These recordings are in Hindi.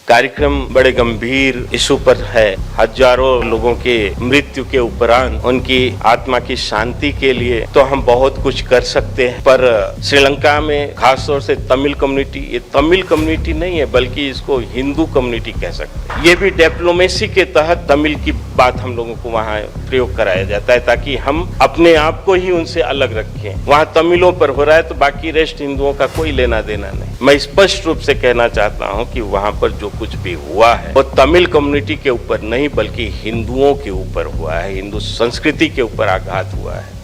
कार्यक्रम बड़े गंभीर इशू पर है। हजारों लोगों के मृत्यु के उपरांत उनकी आत्मा की शांति के लिए तो हम बहुत कुछ कर सकते हैं, पर श्रीलंका में खासतौर से तमिल कम्युनिटी, ये तमिल कम्युनिटी नहीं है बल्कि इसको हिंदू कम्युनिटी कह सकते हैं। ये भी डिप्लोमेसी के तहत तमिल की बात हम लोगों को वहाँ प्रयोग कराया जाता है ताकि हम अपने आप को ही उनसे अलग रखें। वहाँ तमिलों पर हो रहा है तो बाकी रेस्ट हिंदुओं का कोई लेना देना नहीं। मैं स्पष्ट रूप से कहना चाहता हूँ कि वहाँ पर जो कुछ भी हुआ है वो तमिल कम्युनिटी के ऊपर नहीं बल्कि हिंदुओं के ऊपर हुआ है, हिंदू संस्कृति के ऊपर आघात हुआ है।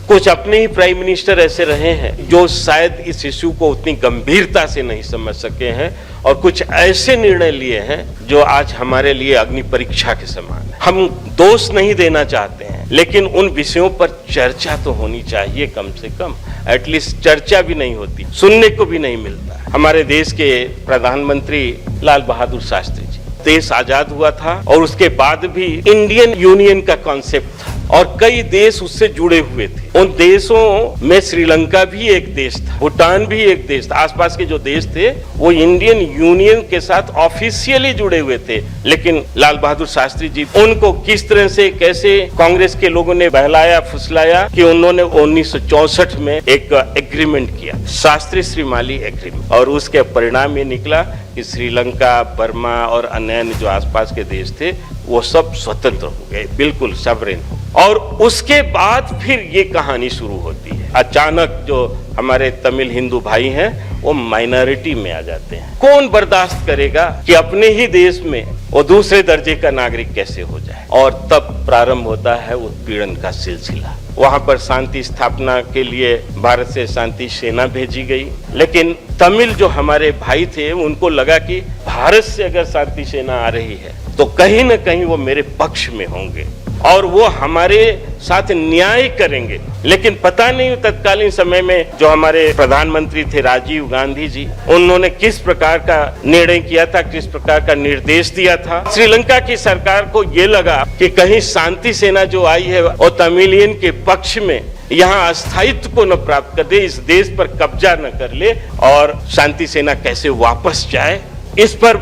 कुछ अपने ही प्राइम मिनिस्टर ऐसे रहे हैं जो शायद इस इश्यू को उतनी गंभीरता से नहीं समझ सके हैं और कुछ ऐसे निर्णय लिए हैं जो आज हमारे लिए अग्नि परीक्षा के समान है। हम दोष नहीं देना चाहते हैं लेकिन उन विषयों पर चर्चा तो होनी चाहिए, कम से कम एटलीस्ट चर्चा भी नहीं होती, सुनने को भी नहीं मिलता। हमारे देश के प्रधानमंत्री लाल बहादुर शास्त्री जी, देश आजाद हुआ था और उसके बाद भी इंडियन यूनियन का कॉन्सेप्ट था और कई देश उससे जुड़े हुए थे। उन देशों में श्रीलंका भी एक देश था, भूटान भी एक देश था। आसपास के जो देश थे वो इंडियन यूनियन के साथ ऑफिशियली जुड़े हुए थे, लेकिन लाल बहादुर शास्त्री जी उनको किस तरह से कैसे कांग्रेस के लोगों ने बहलाया फुसलाया कि उन्होंने 1964 में एक एग्रीमेंट किया, शास्त्री श्रीमाली एग्रीमेंट, और उसके परिणाम ये निकला कि श्रीलंका, बर्मा और अन्य जो आसपास के देश थे वो सब स्वतंत्र हो गए, बिल्कुल सॉवरेन हो। और उसके बाद फिर ये कहानी शुरू होती है। अचानक जो हमारे तमिल हिंदू भाई हैं वो माइनॉरिटी में आ जाते हैं। कौन बर्दाश्त करेगा कि अपने ही देश में वो दूसरे दर्जे का नागरिक कैसे हो जाए, और तब प्रारंभ होता है उत्पीड़न का सिलसिला। वहां पर शांति स्थापना के लिए भारत से शांति सेना भेजी गई, लेकिन तमिल जो हमारे भाई थे उनको लगा कि भारत से अगर शांति सेना आ रही है तो कहीं न कहीं वो मेरे पक्ष में होंगे और वो हमारे साथ न्याय करेंगे। लेकिन पता नहीं तत्कालीन समय में जो हमारे प्रधानमंत्री थे राजीव गांधी जी, उन्होंने किस प्रकार का निर्णय किया था, किस प्रकार का निर्देश दिया था। श्रीलंका की सरकार को ये लगा कि कहीं शांति सेना जो आई है और तमिलियन के पक्ष में यहाँ अस्थायित्व को न प्राप्त कर दे, इस देश पर कब्जा न कर ले और शांति सेना कैसे वापस जाए, इस पर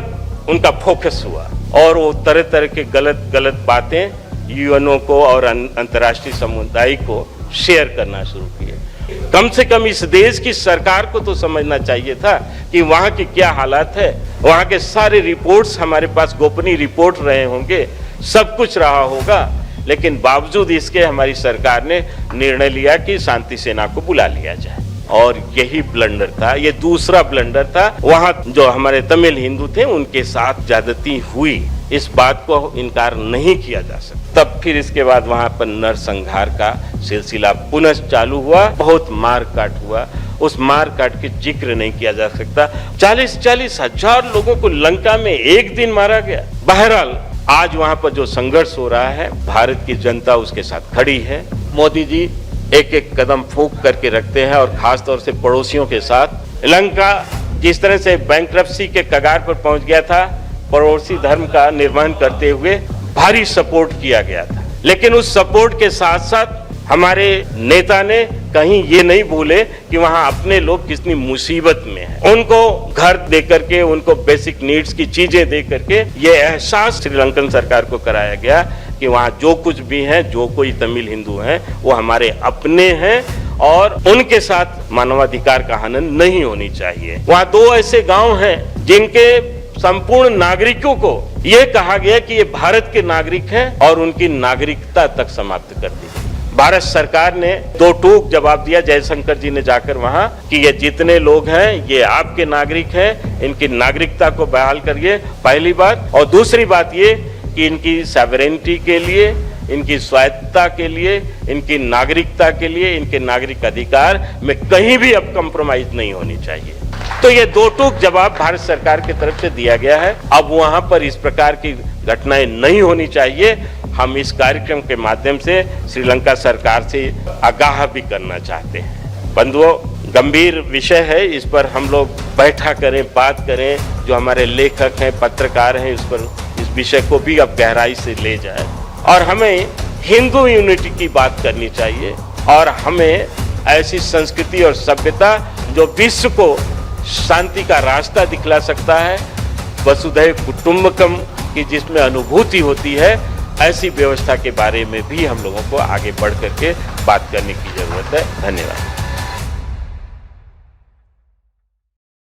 उनका फोकस हुआ और वो तरह तरह के गलत बातें यूएनओ को और अंतर्राष्ट्रीय समुदाय को शेयर करना शुरू किए। कम से कम इस देश की सरकार को तो समझना चाहिए था कि वहाँ की क्या हालात है। वहाँ के सारे रिपोर्ट्स हमारे पास गोपनीय रिपोर्ट रहे होंगे, सब कुछ रहा होगा, लेकिन बावजूद इसके हमारी सरकार ने निर्णय लिया कि शांति सेना को बुला लिया जाए और यही ब्लंडर था, ये दूसरा ब्लंडर था। वहाँ जो हमारे तमिल हिंदू थे उनके साथ ज्यादती हुई, इस बात को इनकार नहीं किया जा सकता। तब फिर इसके बाद वहाँ पर नरसंहार का सिलसिला पुनः चालू हुआ, बहुत मार काट हुआ। उस मार काट के जिक्र नहीं किया जा सकता। 40-40 हजार लोगों को लंका में एक दिन मारा गया। बहरहाल आज वहाँ पर जो संघर्ष हो रहा है, भारत की जनता उसके साथ खड़ी है। मोदी जी एक एक कदम फूंक करके रखते हैं और खास तौर से पड़ोसियों के साथ। लंका जिस तरह से बैंक्रप्सी के कगार पर पहुंच गया था, पड़ोसी धर्म का निर्माण करते हुए भारी सपोर्ट किया गया था, लेकिन उस सपोर्ट के साथ साथ हमारे नेता ने कहीं ये नहीं भूले कि वहाँ अपने लोग कितनी मुसीबत में हैं। उनको घर दे करके, उनको बेसिक नीड्स की चीजें दे करके ये एहसास श्रीलंकन सरकार को कराया गया कि वहाँ जो कुछ भी है, जो कोई तमिल हिंदू हैं वो हमारे अपने हैं और उनके साथ मानवाधिकार का हनन नहीं होनी चाहिए। वहाँ 2 ऐसे गांव हैं जिनके संपूर्ण नागरिकों को ये कहा गया कि ये भारत के नागरिक हैं और उनकी नागरिकता तक समाप्त कर दी। भारत सरकार ने 2 टूक जवाब दिया जयशंकर जी ने जाकर वहां कि ये जितने लोग हैं ये आपके नागरिक हैं, इनकी नागरिकता को बहाल करिए, पहली बात। और दूसरी बात ये कि इनकी सॉवरेनिटी के लिए, इनकी स्वायत्तता के लिए, इनकी नागरिकता के लिए, इनके नागरिक अधिकार में कहीं भी अब कॉम्प्रोमाइज नहीं होनी चाहिए। तो ये 2 टूक जवाब भारत सरकार की तरफ से दिया गया है। अब वहां पर इस प्रकार की घटनाएं नहीं होनी चाहिए। हम इस कार्यक्रम के माध्यम से श्रीलंका सरकार से आगाह भी करना चाहते हैं। बंधुओं, गंभीर विषय है, इस पर हम लोग बैठा करें, बात करें। जो हमारे लेखक हैं, पत्रकार हैं, इस पर इस विषय को भी अब गहराई से ले जाए और हमें हिंदू यूनिटी की बात करनी चाहिए और हमें ऐसी संस्कृति और सभ्यता जो विश्व को शांति का रास्ता दिखला सकता है, वसुधैव कुटुंबकम की जिसमें अनुभूति होती है, ऐसी व्यवस्था के बारे में भी हम लोगों को आगे बढ़ करके बात करने की जरूरत है। धन्यवाद।